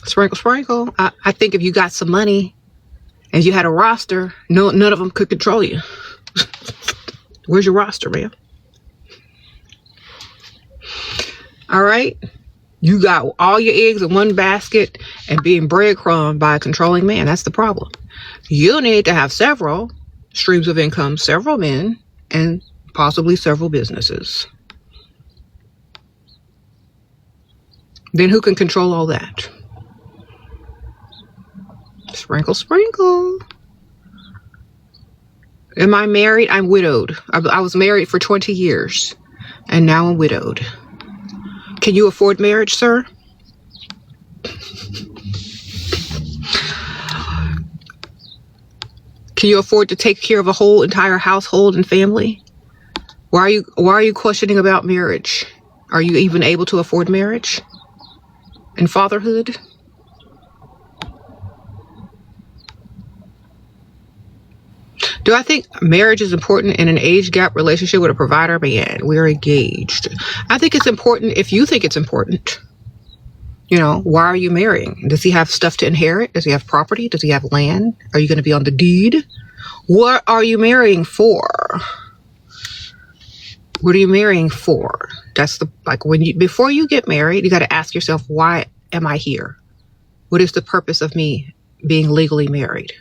Sprinkle, sprinkle. I think if you got some money and you had a roster, none of them could control you. Where's your roster, man? All right. You got all your eggs in one basket and being breadcrumbed by a controlling man. That's the problem. You need to have several streams of income, several men, and possibly several businesses. Then who can control all that? Sprinkle, sprinkle. Am I married? I'm widowed. I was married for 20 years, and now I'm widowed. Can you afford marriage, sir? Can you afford to take care of a whole entire household and family? Why are you questioning about marriage? Are you even able to afford marriage and fatherhood? Do I think marriage is important in an age gap relationship with a provider? Man, we're engaged. I think it's important if you think it's important. You know, why are you marrying? Does he have stuff to inherit? Does he have property? Does he have land? Are you going to be on the deed? What are you marrying for? What are you marrying for? That's before you get married, you got to ask yourself, why am I here? What is the purpose of me being legally married?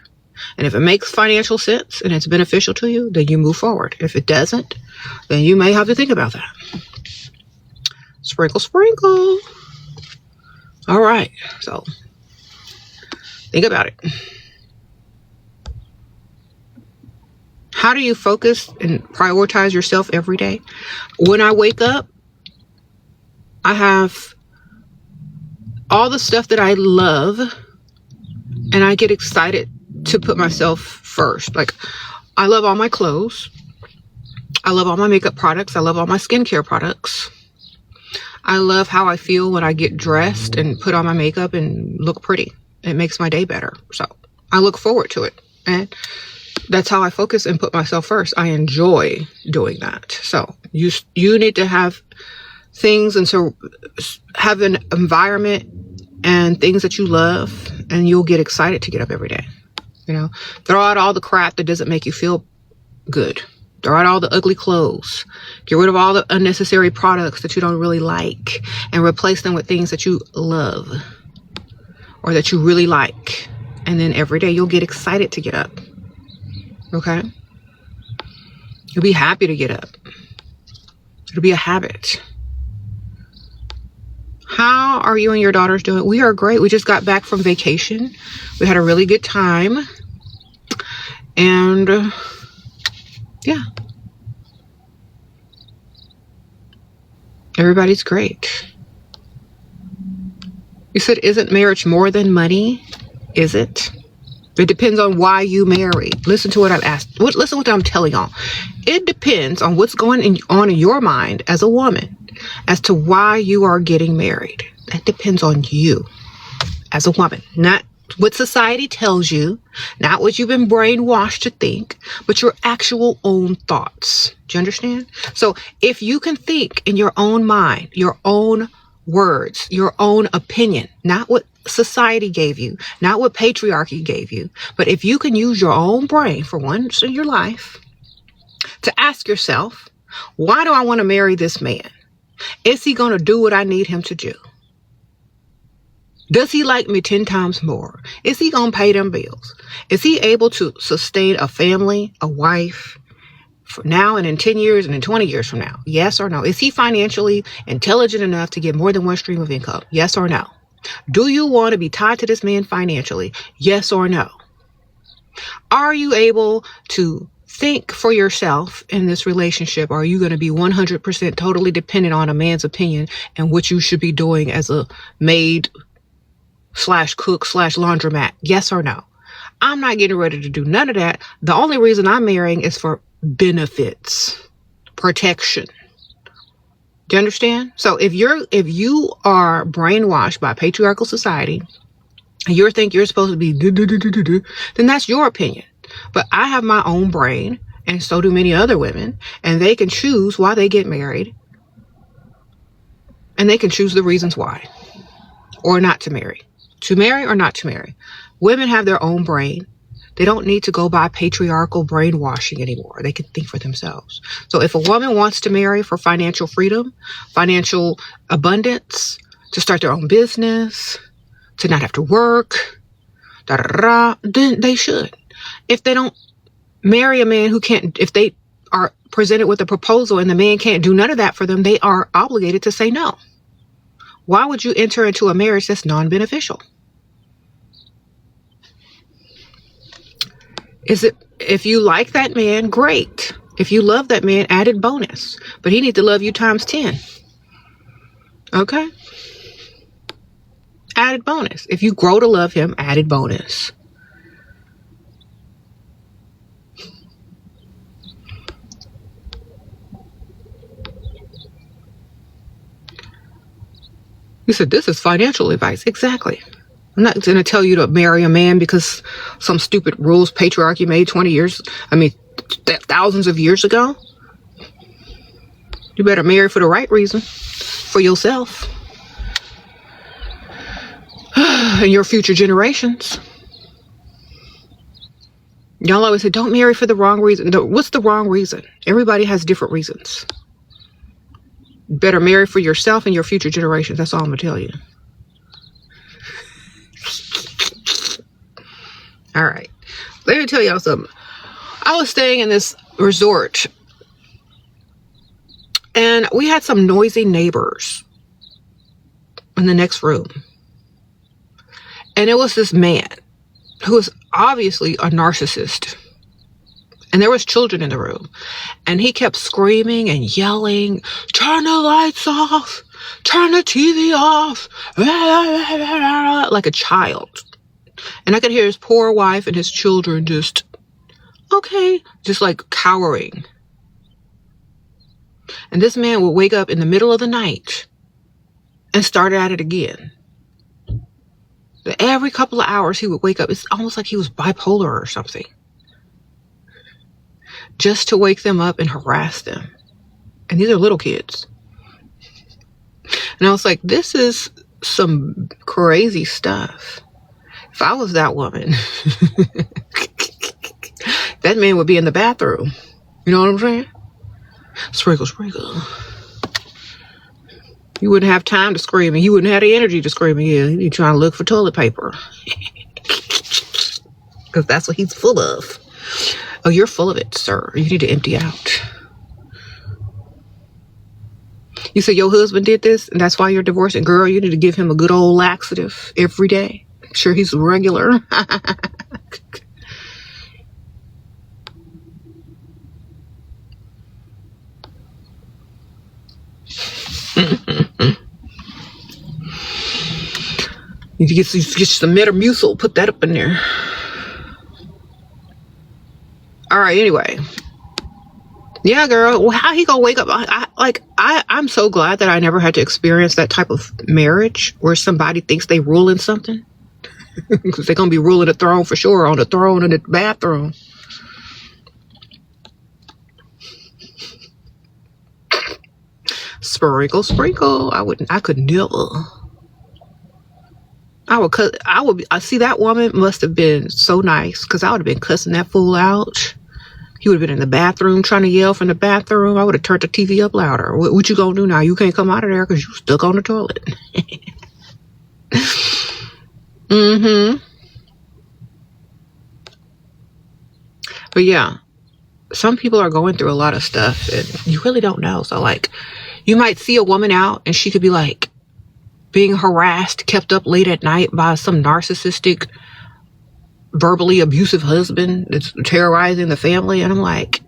And if it makes financial sense and it's beneficial to you, then you move forward. If it doesn't, then you may have to think about that. Sprinkle, sprinkle. All right. So think about it. How do you focus and prioritize yourself every day? When I wake up, I have all the stuff that I love, and I get excited to put myself first. Like, I love all my clothes. I love all my makeup products. I love all my skincare products. I love how I feel when I get dressed and put on my makeup and look pretty. It makes my day better. So I look forward to it. And That's how I focus and put myself first. I enjoy doing that. So you need to have things, and so have an environment and things that you love, and you'll get excited to get up every day. You know, throw out all the crap that doesn't make you feel good. Throw out all the ugly clothes. Get rid of all the unnecessary products that you don't really like, and replace them with things that you love or that you really like. And then every day you'll get excited to get up. Okay? You'll be happy to get up. It'll be a habit. How are you and your daughters doing? We are great. We just got back from vacation. We had a really good time. And yeah. Everybody's great. You said, isn't marriage more than money? Is it? It depends on why you marry. Listen to what I've asked. Listen to what I'm telling y'all. It depends on what's going on in your mind as a woman as to why you are getting married. That depends on you as a woman, not what society tells you, not what you've been brainwashed to think, but your actual own thoughts. Do you understand? So if you can think in your own mind, your own words, your own opinion, not what society gave you, not what patriarchy gave you, but if you can use your own brain for once in your life to ask yourself, why do I want to marry this man? Is he going to do what I need him to do? Does he like me 10 times more? Is he going to pay them bills? Is he able to sustain a family, a wife, for now and in 10 years and in 20 years from now? Yes or no? Is he financially intelligent enough to get more than one stream of income? Yes or no? Do you want to be tied to this man financially? Yes or no? Are you able to think for yourself in this relationship? Or are you going to be 100% totally dependent on a man's opinion and what you should be doing as a maid / cook / laundromat? Yes or no? I'm not getting ready to do none of that. The only reason I'm marrying is for benefits, protection. Do you understand? So if you are brainwashed by patriarchal society and you think you're supposed to be then that's your opinion. But I have my own brain, and so do many other women, and they can choose why they get married, and they can choose the reasons why, or not to marry or not to marry. Women have their own brain. They don't need to go by patriarchal brainwashing anymore. They can think for themselves. So if a woman wants to marry for financial freedom, financial abundance, to start their own business, to not have to work, then they should. If they don't marry a man who can't, if they are presented with a proposal and the man can't do none of that for them, they are obligated to say no. Why would you enter into a marriage that's non-beneficial? If you like that man, great. If you love that man, added bonus. But he needs to love you times 10. Okay? Added bonus. If you grow to love him, added bonus. You said this is financial advice. Exactly. I'm not going to tell you to marry a man because some stupid rules patriarchy made thousands of years ago. You better marry for the right reason, for yourself and your future generations. Y'all always say, don't marry for the wrong reason. What's the wrong reason? Everybody has different reasons. Better marry for yourself and your future generations. That's all I'm going to tell you. All right. Let me tell y'all something. I was staying in this resort and we had some noisy neighbors in the next room. And it was this man who was obviously a narcissist. And there was children in the room. And he kept screaming and yelling, turn the lights off, turn the TV off, like a child. And I could hear his poor wife and his children just like cowering. And this man would wake up in the middle of the night and start at it again. Every couple of hours he would wake up. It's almost like he was bipolar or something. just to wake them up and harass them. And these are little kids. And I was like, this is some crazy stuff. If I was that woman, that man would be in the bathroom. You know what I'm saying? Sprinkle, sprinkle. You wouldn't have time to scream, and you wouldn't have the energy to scream. Yeah, you'd be trying to look for toilet paper. Because that's what he's full of. Oh, you're full of it, sir. You need to empty out. You said your husband did this, and that's why you're divorcing. Girl, you need to give him a good old laxative every day. Make sure he's regular. You need to get some Metamucil. Put that up in there. All right, anyway. Yeah, girl. Well, how he gonna wake up? I'm so glad that I never had to experience that type of marriage where somebody thinks they rule in something. Because they're gonna be ruling the throne for sure, on the throne in the bathroom. Sprinkle, sprinkle. I could never. I see that woman must have been so nice, because I would have been cussing that fool out. He would have been in the bathroom trying to yell from the bathroom. I would have turned the TV up louder. What you gonna do now? You can't come out of there because you stuck on the toilet. Mm-hmm. But yeah, some people are going through a lot of stuff and you really don't know. So like, you might see a woman out and she could be like being harassed, kept up late at night by some narcissistic, verbally abusive husband that's terrorizing the family. And I'm like,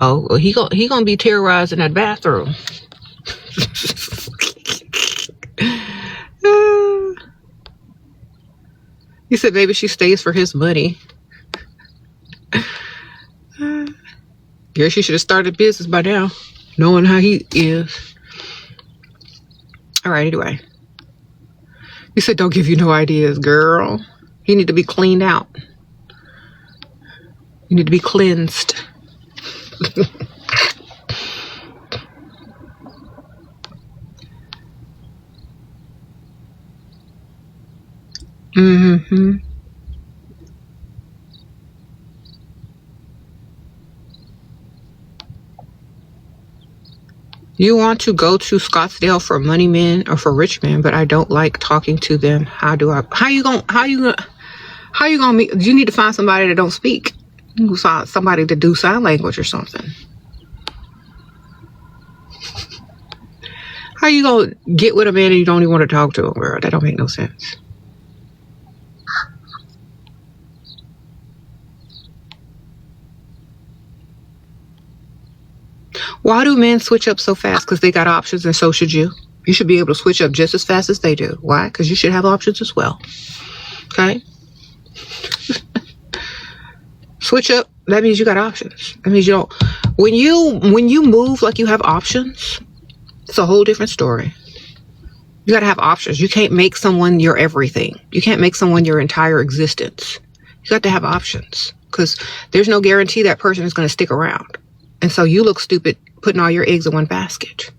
oh, well, he gonna be terrorized in that bathroom. He said maybe she stays for his money. Guess she should have started business by now, knowing how he is. All right, anyway. You said don't give you no ideas, girl. You need to be cleaned out. You need to be cleansed. Mm-hmm. You want to go to Scottsdale for money men or for rich men, but I don't like talking to them. How you gonna meet? You need to find somebody that don't speak. You find somebody to do sign language or something. How you gonna get with a man and you don't even want to talk to him, girl? That don't make no sense. Why do men switch up so fast? Because they got options, and so should you. You should be able to switch up just as fast as they do. Why? Because you should have options as well. Okay? Switch up. That means you got options. That means you don't. When you move like you have options, it's a whole different story. You got to have options. You can't make someone your everything. You can't make someone your entire existence. You got to have options, because there's no guarantee that person is going to stick around. And so you look stupid putting all your eggs in one basket.